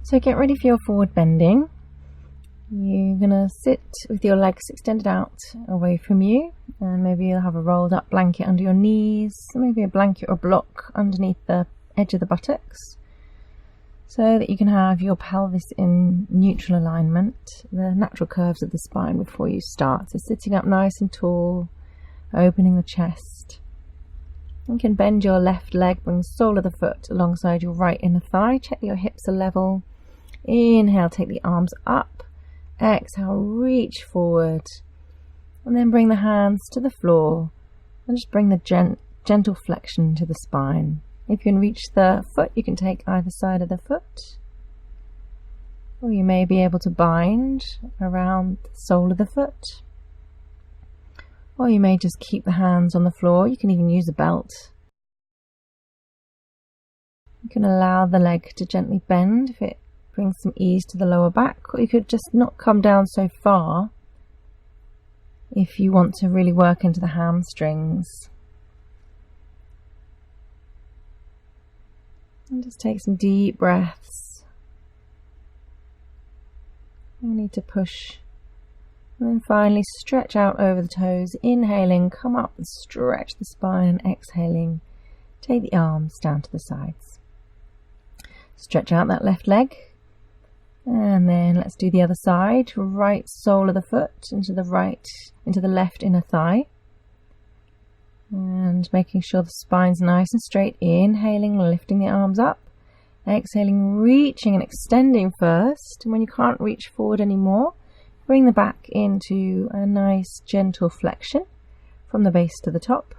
So get ready for your forward bending. You're going to sit with your legs extended out away from you, and maybe you'll have a rolled up blanket under your knees, maybe a blanket or block underneath the edge of the buttocks, so that you can have your pelvis in neutral alignment, the natural curves of the spine before you start. So sitting up nice and tall, opening the chest. You can bend your left leg, bring the sole of the foot alongside your right inner thigh. Check that your hips are level. Inhale, take the arms up. Exhale, reach forward. And then bring the hands to the floor and just bring the gentle flexion to the spine. If you can reach the foot, you can take either side of the foot. Or you may be able to bind around the sole of the foot. Or you may just keep the hands on the floor. You can even use a belt. You can allow the leg to gently bend if it brings some ease to the lower back. Or you could just not come down so far if you want to really work into the hamstrings. And just take some deep breaths. You need to push. And then finally stretch out over the toes. Inhaling, come up and stretch the spine. And exhaling, take the arms down to the sides. Stretch out that left leg. And then let's do the other side. Right sole of the foot into the left inner thigh. And making sure the spine's nice and straight. Inhaling, lifting the arms up. Exhaling, reaching and extending first. And when you can't reach forward anymore, bring the back into a nice gentle flexion from the base to the top.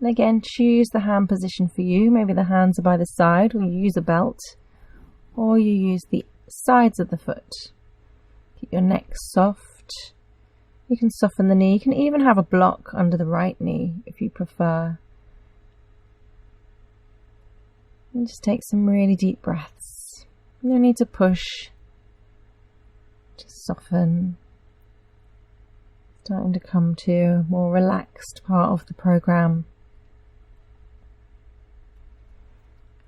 And again, choose the hand position for you. Maybe the hands are by the side, or you use a belt, or you use the sides of the foot. Keep your neck soft. You can soften the knee. You can even have a block under the right knee if you prefer. And just take some really deep breaths. No need to push. Just soften. Starting to come to a more relaxed part of the program.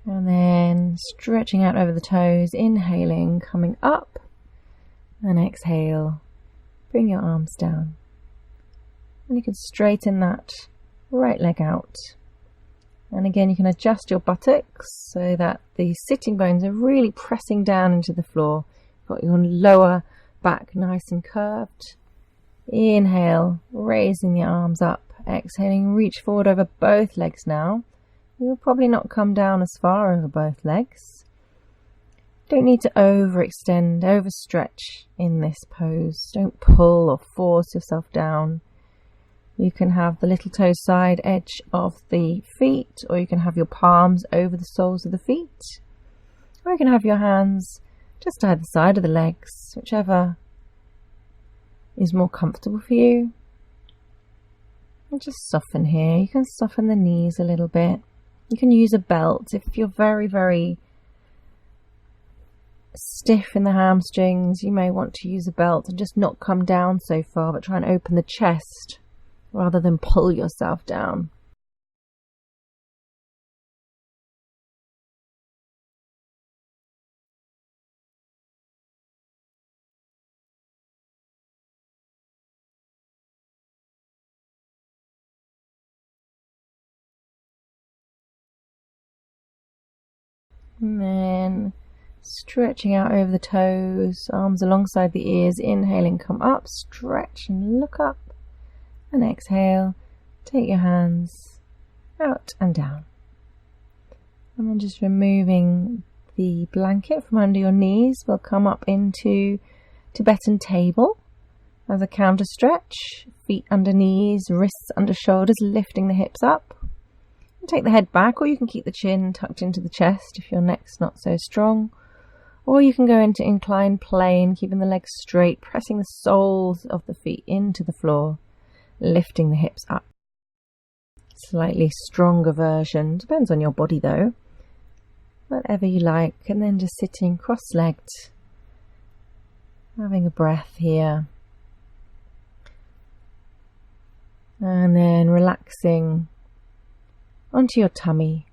And then stretching out over the toes, inhaling, coming up, and exhale. Bring your arms down. And you can straighten that right leg out. And again, you can adjust your buttocks so that the sitting bones are really pressing down into the floor. Got your lower back nice and curved. Inhale, raising the arms up. Exhaling, reach forward over both legs now. You'll probably not come down as far over both legs. Don't need to overextend, overstretch in this pose. Don't pull or force yourself down. You can have the little toe side edge of the feet, or you can have your palms over the soles of the feet, or you can have your hands just either side of the legs, whichever is more comfortable for you. And just soften here. You can soften the knees a little bit. You can use a belt if you're very, very stiff in the hamstrings. You may want to use a belt and just not come down so far, but try and open the chest rather than pull yourself down. And then stretching out over the toes, arms alongside the ears. Inhaling, come up, stretch and look up. And exhale, take your hands out and down. And then just removing the blanket from under your knees. We'll come up into Tibetan table as a counter stretch. Feet under knees, wrists under shoulders, lifting the hips up. And take the head back, or you can keep the chin tucked into the chest if your neck's not so strong. Or you can go into inclined plane, keeping the legs straight, pressing the soles of the feet into the floor, lifting the hips up. Slightly stronger version, depends on your body though. Whatever you like, and then just sitting cross-legged, having a breath here. And then relaxing onto your tummy.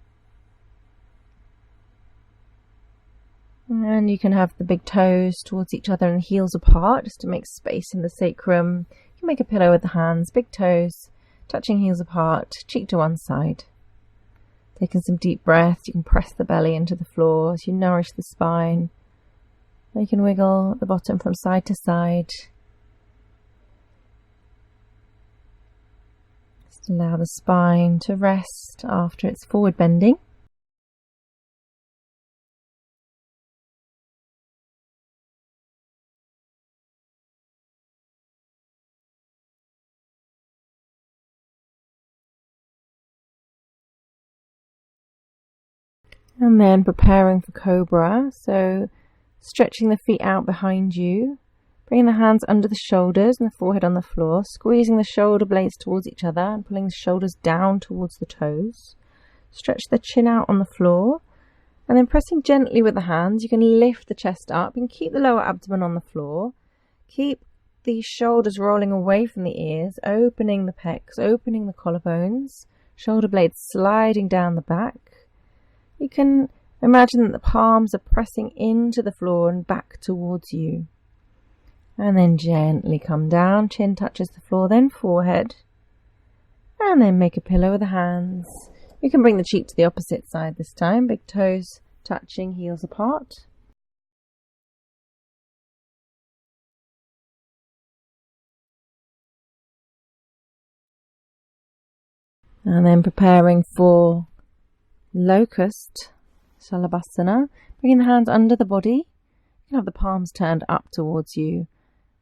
And you can have the big toes towards each other and the heels apart, just to make space in the sacrum. You can make a pillow with the hands, big toes touching heels apart, cheek to one side. Taking some deep breaths, you can press the belly into the floor as you nourish the spine. You can wiggle the bottom from side to side. Just allow the spine to rest after its forward bending. And then preparing for cobra, so stretching the feet out behind you, bringing the hands under the shoulders and the forehead on the floor, squeezing the shoulder blades towards each other and pulling the shoulders down towards the toes. Stretch the chin out on the floor, and then pressing gently with the hands, you can lift the chest up and keep the lower abdomen on the floor. Keep the shoulders rolling away from the ears, opening the pecs, opening the collarbones, shoulder blades sliding down the back. You can imagine that the palms are pressing into the floor and back towards you. And then gently come down, chin touches the floor, then forehead. And then make a pillow with the hands. You can bring the cheek to the opposite side this time, big toes touching, heels apart. And then preparing for locust, Shalabhasana, bringing the hands under the body. You can have the palms turned up towards you,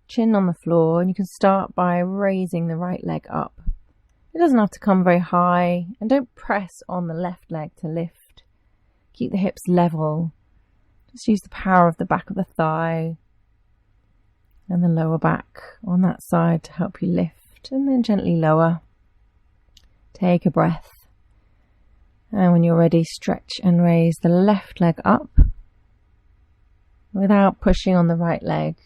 chin on the floor, and you can start by raising the right leg up. It doesn't have to come very high, and don't press on the left leg to lift. Keep the hips level. Just use the power of the back of the thigh and the lower back on that side to help you lift, and then gently lower. Take a breath. And when you're ready, stretch and raise the left leg up without pushing on the right leg,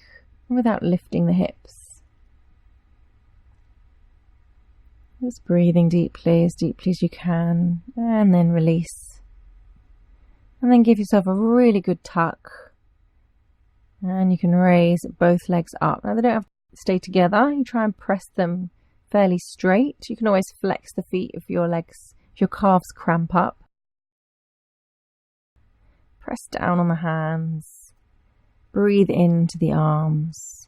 without lifting the hips. Just breathing deeply as you can, and then release. And then give yourself a really good tuck. And you can raise both legs up. Now they don't have to stay together. You try and press them fairly straight. You can always flex the feet if your calves cramp up. Press down on the hands. Breathe into the arms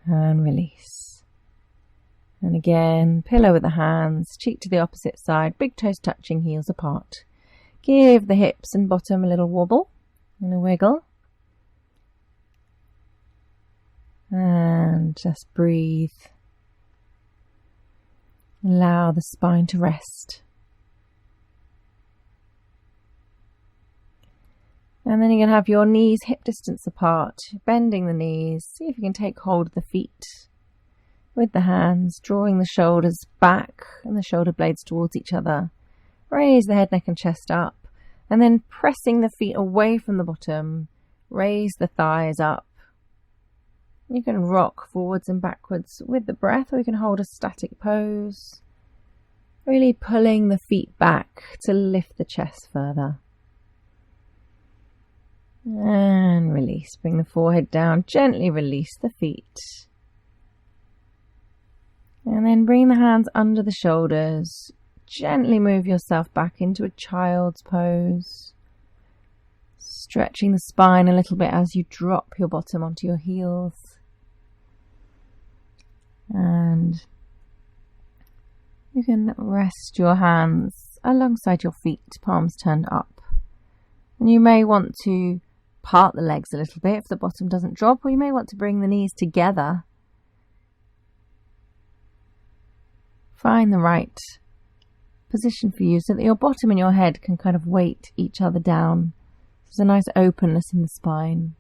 and release. And again, pillow with the hands, cheek to the opposite side, big toes touching, heels apart. Give the hips and bottom a little wobble and a wiggle. And just breathe. Allow the spine to rest. And then you're going to have your knees hip distance apart, bending the knees. See if you can take hold of the feet with the hands, drawing the shoulders back and the shoulder blades towards each other. Raise the head, neck and chest up, and then pressing the feet away from the bottom, raise the thighs up. You can rock forwards and backwards with the breath, or you can hold a static pose, really pulling the feet back to lift the chest further. And release. Bring the forehead down. Gently release the feet. And then bring the hands under the shoulders. Gently move yourself back into a child's pose. Stretching the spine a little bit as you drop your bottom onto your heels. And you can rest your hands alongside your feet, palms turned up. And you may want to part the legs a little bit if the bottom doesn't drop, or you may want to bring the knees together. Find the right position for you so that your bottom and your head can kind of weight each other down. There's a nice openness in the spine.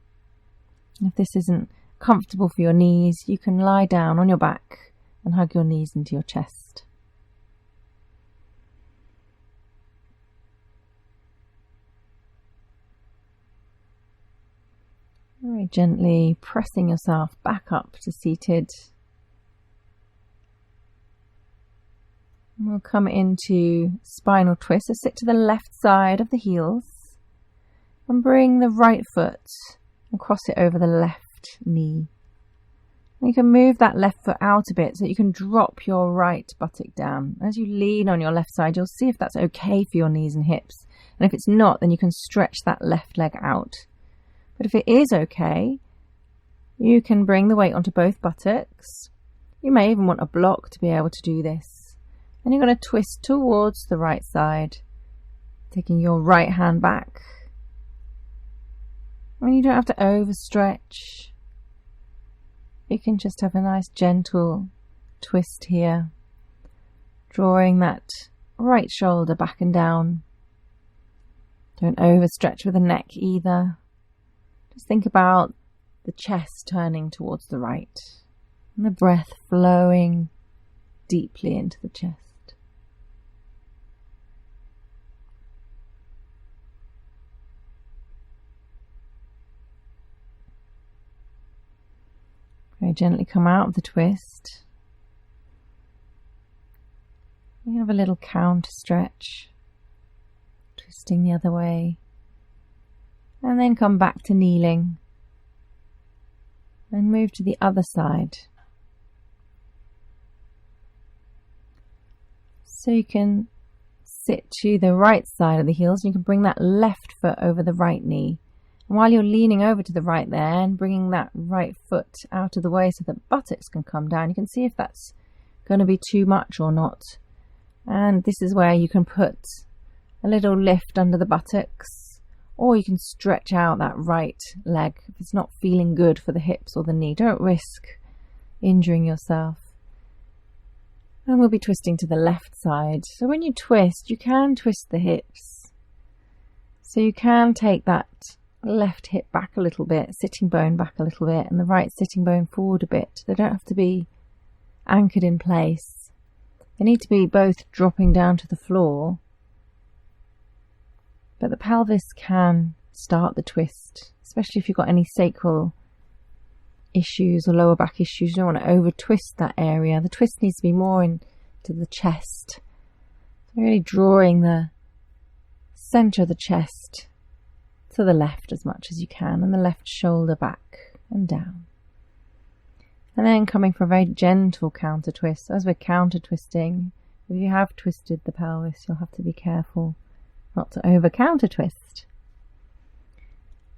If this isn't comfortable for your knees, you can lie down on your back and hug your knees into your chest. Very gently pressing yourself back up to seated. And we'll come into spinal twist. So sit to the left side of the heels. And bring the right foot and cross it over the left knee. And you can move that left foot out a bit so you can drop your right buttock down. As you lean on your left side, you'll see if that's okay for your knees and hips. And if it's not, then you can stretch that left leg out. But if it is okay, you can bring the weight onto both buttocks. You may even want a block to be able to do this. And you're going to twist towards the right side, taking your right hand back. And you don't have to overstretch. You can just have a nice gentle twist here, drawing that right shoulder back and down. Don't overstretch with the neck either. Just think about the chest turning towards the right and the breath flowing deeply into the chest. Very gently come out of the twist. You have a little counter stretch, twisting the other way, and then come back to kneeling and move to the other side. So you can sit to the right side of the heels and you can bring that left foot over the right knee. And while you're leaning over to the right there and bringing that right foot out of the way so that buttocks can come down, you can see if that's going to be too much or not. And this is where you can put a little lift under the buttocks, or you can stretch out that right leg if it's not feeling good for the hips or the knee. Don't risk injuring yourself. And we'll be twisting to the left side. So when you twist, you can twist the hips. So you can take that left hip back a little bit, sitting bone back a little bit, and the right sitting bone forward a bit. They don't have to be anchored in place. They need to be both dropping down to the floor, but the pelvis can start the twist, especially if you've got any sacral issues or lower back issues. You don't want to over twist that area. The twist needs to be more into the chest. So really drawing the center of the chest to the left as much as you can, and the left shoulder back and down. And then coming for a very gentle counter twist. As we're counter twisting, if you have twisted the pelvis, you'll have to be careful not to over counter twist.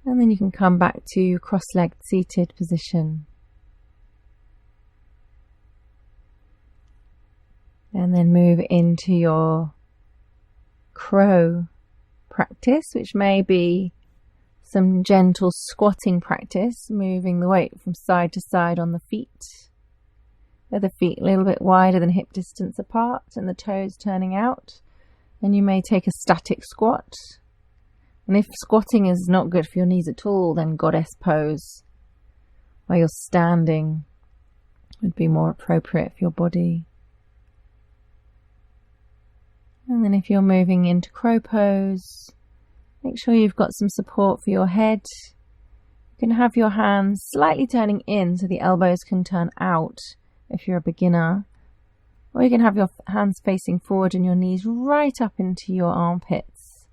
And then you can come back to cross-legged seated position. And then move into your crow practice, which may be some gentle squatting practice, moving the weight from side to side on the feet. With the feet a little bit wider than hip distance apart and the toes turning out. And you may take a static squat. And if squatting is not good for your knees at all, then goddess pose, where you're standing, would be more appropriate for your body. And then if you're moving into crow pose, make sure you've got some support for your head. You can have your hands slightly turning in so the elbows can turn out if you're a beginner. Or you can have your hands facing forward and your knees right up into your armpits.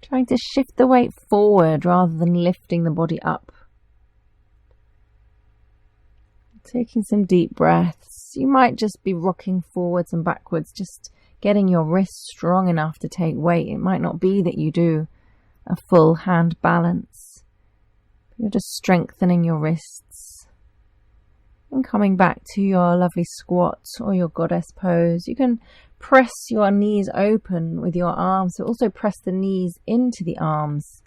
Trying to shift the weight forward rather than lifting the body up. Taking some deep breaths. You might just be rocking forwards and backwards, just getting your wrists strong enough to take weight. It might not be that you do a full hand balance. You're just strengthening your wrists. And coming back to your lovely squat or your goddess pose, you can press your knees open with your arms. So also press the knees into the arms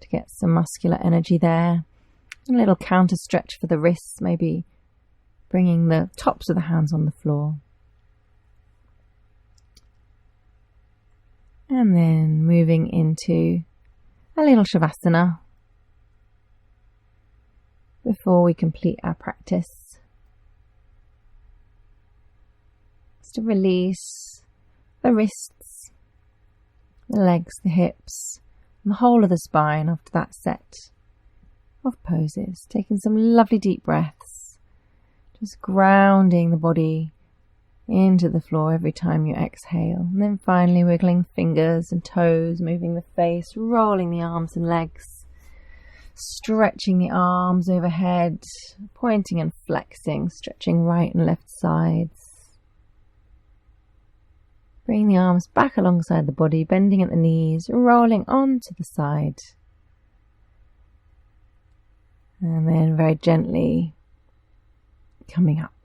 to get some muscular energy there. A little counter stretch for the wrists, maybe bringing the tops of the hands on the floor. And then moving into a little Shavasana before we complete our practice. Just to release the wrists, the legs, the hips, and the whole of the spine after that set of poses. Taking some lovely deep breaths, just grounding the body into the floor every time you exhale. And then finally wiggling fingers and toes, moving the face, rolling the arms and legs, stretching the arms overhead, pointing and flexing, stretching right and left sides. Bring the arms back alongside the body, bending at the knees, rolling onto the side. And then very gently coming up.